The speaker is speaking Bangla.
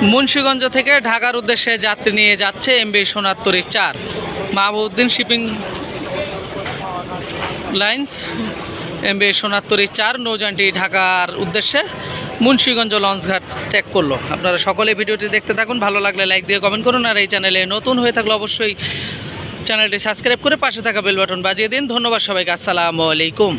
মুন্সিগঞ্জ থেকে ঢাকার উদ্দেশ্যে যাত্রী নিয়ে যাচ্ছে MB Sonattori 4 Mahbubuddin shipping lines MB Sonattori 4 নৌযানটি ঢাকার উদ্দেশ্যে মুন্সিগঞ্জ লঞ্চঘাট ত্যাগ করলো। আপনারা সকলে ভিডিওটি দেখতে থাকুন, ভালো লাগলে লাইক দিয়ে কমেন্ট করুন, আর এই চ্যানেলে নতুন হয়ে থাকলে অবশ্যই চ্যানেলটি সাবস্ক্রাইব করে পাশে থাকা বেল বাটন বাজিয়ে দিন। ধন্যবাদ সবাইকে, আসসালামু আলাইকুম।